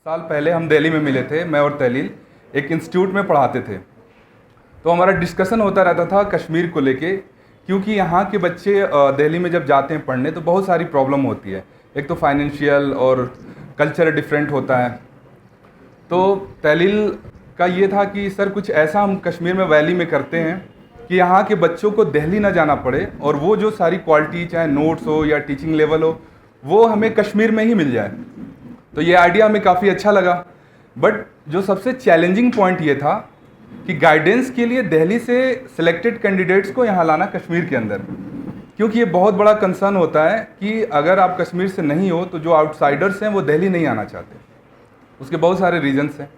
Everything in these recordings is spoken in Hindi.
साल पहले हम दिल्ली में मिले थे, मैं और तहलील एक इंस्टीट्यूट में पढ़ाते थे। तो हमारा डिस्कशन होता रहता था कश्मीर को लेके, क्योंकि यहाँ के बच्चे दिल्ली में जब जाते हैं पढ़ने तो बहुत सारी प्रॉब्लम होती है। एक तो फाइनेंशियल और कल्चर डिफरेंट होता है। तो तहलील का ये था कि सर कुछ ऐसा हम कश्मीर में वैली में करते हैं कि यहाँ के बच्चों को दिल्ली ना जाना पड़े और वो जो सारी क्वालिटी चाहे नोट्स हो या टीचिंग लेवल हो वो हमें कश्मीर में ही मिल जाए। तो ये आइडिया हमें काफ़ी अच्छा लगा। बट जो सबसे चैलेंजिंग पॉइंट ये था कि गाइडेंस के लिए दिल्ली से सिलेक्टेड कैंडिडेट्स को यहाँ लाना कश्मीर के अंदर, क्योंकि ये बहुत बड़ा कंसर्न होता है कि अगर आप कश्मीर से नहीं हो तो जो आउटसाइडर्स हैं वो दिल्ली नहीं आना चाहते। उसके बहुत सारे रीजंस हैं।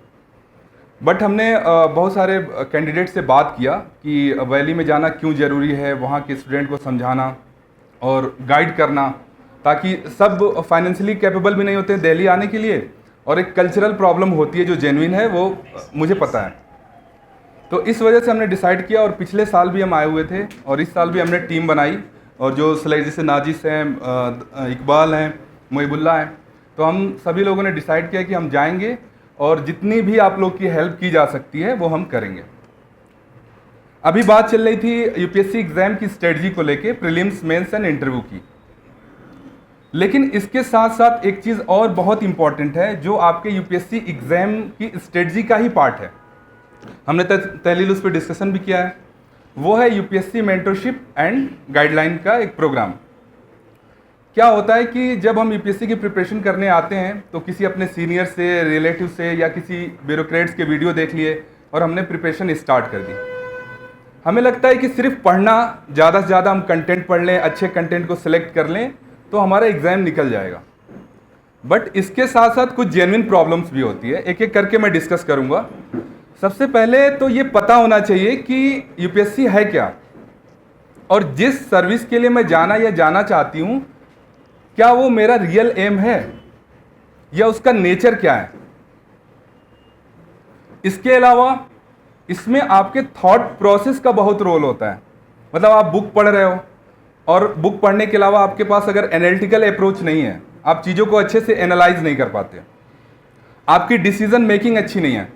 बट हमने बहुत सारे कैंडिडेट से बात किया कि वैली में जाना क्यों ज़रूरी है, वहाँ के स्टूडेंट को समझाना और गाइड करना, ताकि सब फाइनेंशियली कैपेबल भी नहीं होते हैं दिल्ली आने के लिए, और एक कल्चरल प्रॉब्लम होती है जो जेन्युइन है वो मुझे पता है। तो इस वजह से हमने डिसाइड किया, और पिछले साल भी हम आए हुए थे और इस साल भी हमने टीम बनाई, और जो सिलेक्ट जैसे नाजिस हैं, इकबाल हैं, मोहिबुल्ला हैं, तो हम सभी लोगों ने डिसाइड किया कि हम जाएंगे और जितनी भी आप लोग की हेल्प की जा सकती है वो हम करेंगे। अभी बात चल रही थी यूपीएससी एग्ज़ाम की स्ट्रेटजी को लेके, प्रीलिम्स, मेंस एंड इंटरव्यू की। लेकिन इसके साथ साथ एक चीज़ और बहुत इंपॉर्टेंट है जो आपके यूपीएससी एग्ज़ाम की स्ट्रेटजी का ही पार्ट है। हमने तहलील उस पर डिस्कशन भी किया है। वो है यूपीएससी मेंटरशिप एंड गाइडलाइन का एक प्रोग्राम। क्या होता है कि जब हम यूपीएससी की प्रिपरेशन करने आते हैं तो किसी अपने सीनियर से, रिलेटिव से या किसी ब्यूरोक्रेट्स के वीडियो देख लिए और हमने प्रिपरेशन स्टार्ट कर दी। हमें लगता है कि सिर्फ पढ़ना, ज़्यादा से ज़्यादा हम कंटेंट पढ़ लें, अच्छे कंटेंट को सिलेक्ट कर लें तो हमारा एग्ज़ाम निकल जाएगा। बट इसके साथ साथ कुछ जेन्युइन प्रॉब्लम्स भी होती है, एक एक करके मैं डिस्कस करूँगा। सबसे पहले तो ये पता होना चाहिए कि यूपीएससी है क्या, और जिस सर्विस के लिए मैं जाना या जाना चाहती हूँ क्या वो मेरा रियल एम है या उसका नेचर क्या है। इसके अलावा इसमें आपके थॉट प्रोसेस का बहुत रोल होता है। मतलब आप बुक पढ़ रहे हो और बुक पढ़ने के अलावा आपके पास अगर एनालिटिकल अप्रोच नहीं है, आप चीज़ों को अच्छे से एनालाइज नहीं कर पाते, आपकी डिसीजन मेकिंग अच्छी नहीं है।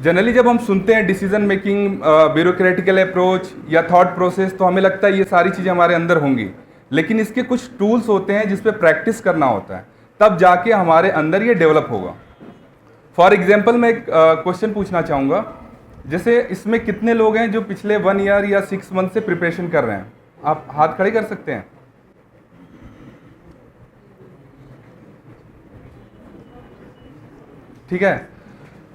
जनरली जब हम सुनते हैं डिसीजन मेकिंग, ब्यूरोक्रेटिकल अप्रोच या थॉट प्रोसेस, तो हमें लगता है ये सारी चीज़ें हमारे अंदर होंगी, लेकिन इसके कुछ टूल्स होते हैं जिस पे प्रैक्टिस करना होता है, तब जाके हमारे अंदर ये डेवलप होगा। फॉर एग्जांपल मैं एक क्वेश्चन पूछना चाहूँगा, जैसे इसमें कितने लोग हैं जो पिछले 1 ईयर या 6 मंथ से प्रिपरेशन कर रहे हैं? आप हाथ खड़े कर सकते हैं? ठीक है।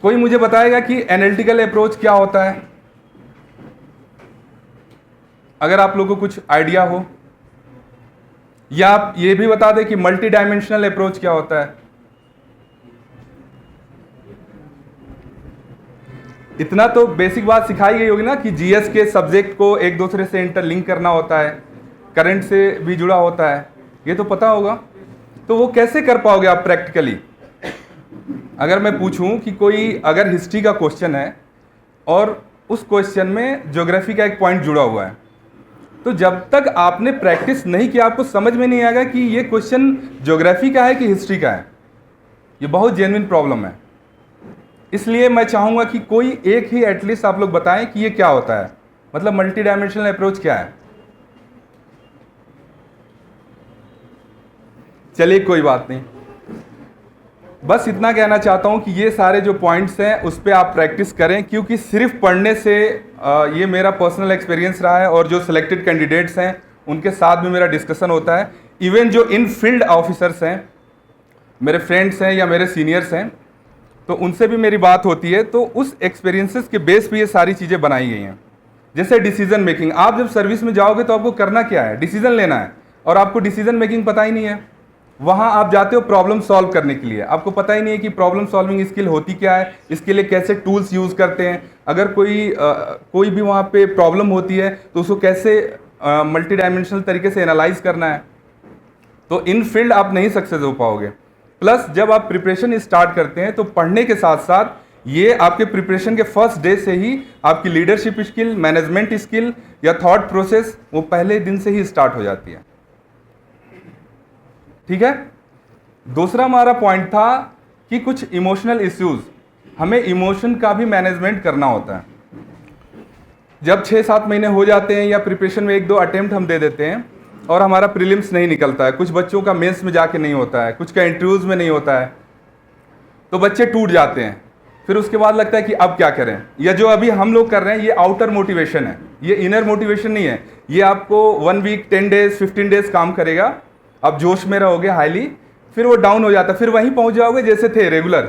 कोई मुझे बताएगा कि एनालिटिकल अप्रोच क्या होता है, अगर आप लोगों को कुछ आइडिया हो, या आप ये भी बता दें कि मल्टी डायमेंशनल अप्रोच क्या होता है। इतना तो बेसिक बात सिखाई गई होगी ना कि जीएस के सब्जेक्ट को एक दूसरे से इंटरलिंक करना होता है, करंट से भी जुड़ा होता है, ये तो पता होगा। तो वो कैसे कर पाओगे आप प्रैक्टिकली? अगर मैं पूछूं कि कोई अगर हिस्ट्री का क्वेश्चन है और उस क्वेश्चन में ज्योग्राफी का एक पॉइंट जुड़ा हुआ है, तो जब तक आपने प्रैक्टिस नहीं किया आपको समझ में नहीं आएगा कि ये क्वेश्चन ज्योग्राफी का है कि हिस्ट्री का है। ये बहुत जेन्युइन प्रॉब्लम है। इसलिए मैं चाहूँगा कि कोई एक ही एटलीस्ट आप लोग बताएं कि ये क्या होता है, मतलब मल्टी डायमेंशनल अप्रोच क्या है। चलिए कोई बात नहीं, बस इतना कहना चाहता हूँ कि ये सारे जो पॉइंट्स हैं उस पर आप प्रैक्टिस करें, क्योंकि सिर्फ पढ़ने से ये मेरा पर्सनल एक्सपीरियंस रहा है, और जो सिलेक्टेड कैंडिडेट्स हैं उनके साथ भी मेरा डिस्कशन होता है। इवन जो इन फील्ड ऑफिसर्स हैं, मेरे फ्रेंड्स हैं या मेरे सीनियर्स हैं, तो उनसे भी मेरी बात होती है। तो उस एक्सपीरियंसेस के बेस पे ये सारी चीज़ें बनाई गई हैं। जैसे डिसीजन मेकिंग, आप जब सर्विस में जाओगे तो आपको करना क्या है? डिसीजन लेना है, और आपको डिसीजन मेकिंग पता ही नहीं है। वहाँ आप जाते हो प्रॉब्लम सॉल्व करने के लिए, आपको पता ही नहीं है कि प्रॉब्लम सॉल्विंग स्किल होती क्या है, इसके लिए कैसे टूल्स यूज़ करते हैं, अगर कोई भी वहाँ पे प्रॉब्लम होती है तो उसको कैसे मल्टी डायमेंशनल तरीके से एनालाइज करना है। तो इन फील्ड आप नहीं सक्सेस हो पाओगे। प्लस जब आप प्रिपरेशन स्टार्ट करते हैं तो पढ़ने के साथ साथ ये आपके प्रिपरेशन के फर्स्ट डे से ही आपकी लीडरशिप स्किल, मैनेजमेंट स्किल या थॉट प्रोसेस वो पहले दिन से ही स्टार्ट हो जाती है। ठीक है। दूसरा हमारा पॉइंट था कि कुछ इमोशनल इश्यूज़, हमें इमोशन का भी मैनेजमेंट करना होता है। जब 6-7 महीने हो जाते हैं या प्रिपरेशन में 1-2 अटेम्प्ट हम दे देते हैं और हमारा प्रीलिम्स नहीं निकलता है, कुछ बच्चों का मेंस में जाके नहीं होता है, कुछ का इंटरव्यूज़ में नहीं होता है, तो बच्चे टूट जाते हैं। फिर उसके बाद लगता है कि अब क्या करें। या जो अभी हम लोग कर रहे हैं ये आउटर मोटिवेशन है, ये इनर मोटिवेशन नहीं है। ये आपको 1 वीक, 10 डेज, 15 डेज काम करेगा, आप जोश में रहोगे हाईली, फिर वो डाउन हो जाता है, फिर वहीं पहुंच जाओगे जैसे थे रेगुलर।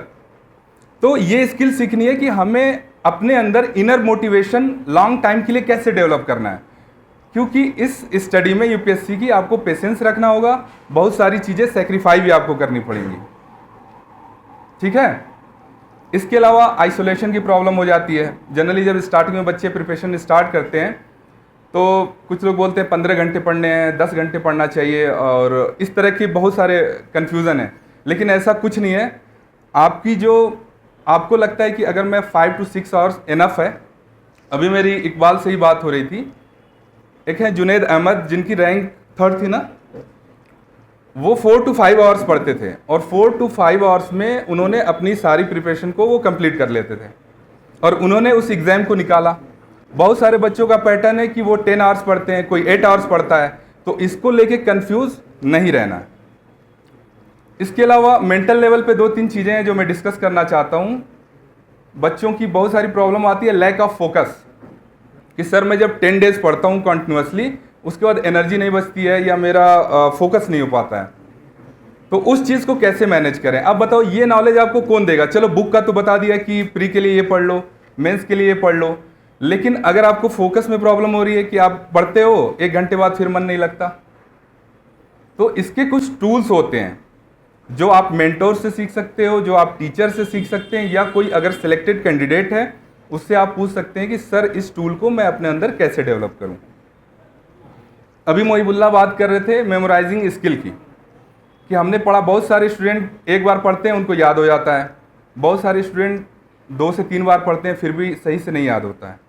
तो ये स्किल सीखनी है कि हमें अपने अंदर इनर मोटिवेशन लॉन्ग टाइम के लिए कैसे डेवलप करना है, क्योंकि इस स्टडी में यूपीएससी की आपको पेशेंस रखना होगा, बहुत सारी चीज़ें सेक्रीफाई भी आपको करनी पड़ेंगी। ठीक है। इसके अलावा आइसोलेशन की प्रॉब्लम हो जाती है। जनरली जब स्टार्टिंग में बच्चे प्रिपरेशन स्टार्ट करते हैं तो कुछ लोग बोलते हैं 15 घंटे पढ़ने हैं, 10 घंटे पढ़ना चाहिए, और इस तरह की बहुत सारे कन्फ्यूज़न है। लेकिन ऐसा कुछ नहीं है। आपकी जो आपको लगता है कि अगर मैं 5 to 6 आवर्स इनफ है। अभी मेरी इकबाल से ही बात हो रही थी, एक है जुनैद अहमद जिनकी रैंक 3rd थी ना, वो 4 to 5 आवर्स पढ़ते थे और 4 to 5 आवर्स में उन्होंने अपनी सारी प्रिपरेशन को वो कंप्लीट कर लेते थे और उन्होंने उस एग्ज़ाम को निकाला। बहुत सारे बच्चों का पैटर्न है कि वो 10 आवर्स पढ़ते हैं, कोई 8 आवर्स पढ़ता है, तो इसको लेके कंफ्यूज नहीं रहना है। इसके अलावा मेंटल लेवल पे 2-3 चीज़ें हैं जो मैं डिस्कस करना चाहता हूँ। बच्चों की बहुत सारी प्रॉब्लम आती है लैक ऑफ फोकस, कि सर मैं जब 10 डेज पढ़ता हूँ कंटिन्यूसली, उसके बाद एनर्जी नहीं बचती है या मेरा फोकस नहीं हो पाता है, तो उस चीज़ को कैसे मैनेज करें। अब बताओ ये नॉलेज आपको कौन देगा। चलो बुक का तो बता दिया कि प्री के लिए ये पढ़ लो, मेंस के लिए ये पढ़ लो, लेकिन अगर आपको फोकस में प्रॉब्लम हो रही है कि आप पढ़ते हो 1 घंटे बाद फिर मन नहीं लगता, तो इसके कुछ टूल्स होते हैं जो आप मेंटोर से सीख सकते हो, जो आप टीचर से सीख सकते हैं, या कोई अगर सिलेक्टेड कैंडिडेट है उससे आप पूछ सकते हैं कि सर इस टूल को मैं अपने अंदर कैसे डेवलप करूं। अभी मोहिबुल्लाह बात कर रहे थे मेमोराइजिंग स्किल की, कि हमने पढ़ा, बहुत सारे स्टूडेंट एक बार पढ़ते हैं उनको याद हो जाता है, बहुत सारे स्टूडेंट 2 से 3 बार पढ़ते हैं फिर भी सही से नहीं याद होता है,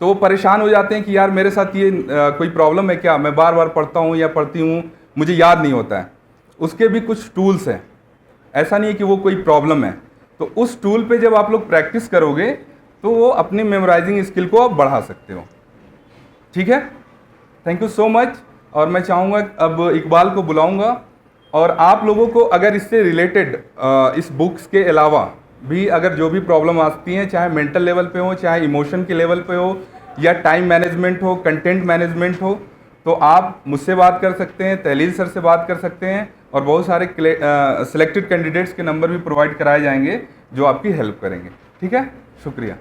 तो वो परेशान हो जाते हैं कि यार मेरे साथ ये कोई प्रॉब्लम है क्या, मैं बार बार पढ़ता हूँ या पढ़ती हूँ मुझे याद नहीं होता है। उसके भी कुछ टूल्स हैं, ऐसा नहीं है कि वो कोई प्रॉब्लम है। तो उस टूल पे जब आप लोग प्रैक्टिस करोगे तो वो अपनी मेमोराइजिंग स्किल को आप बढ़ा सकते हो। ठीक है, थैंक यू सो मच। और मैं चाहूँगा अब इकबाल को बुलाऊँगा, और आप लोगों को अगर इससे रिलेटेड इस बुक्स के अलावा भी अगर जो भी प्रॉब्लम आती हैं, चाहे मेंटल लेवल पे हो, चाहे इमोशन के लेवल पे हो, या टाइम मैनेजमेंट हो, कंटेंट मैनेजमेंट हो, तो आप मुझसे बात कर सकते हैं, तहलील सर से बात कर सकते हैं, और बहुत सारे सिलेक्टेड कैंडिडेट्स के नंबर भी प्रोवाइड कराए जाएंगे जो आपकी हेल्प करेंगे। ठीक है, शुक्रिया।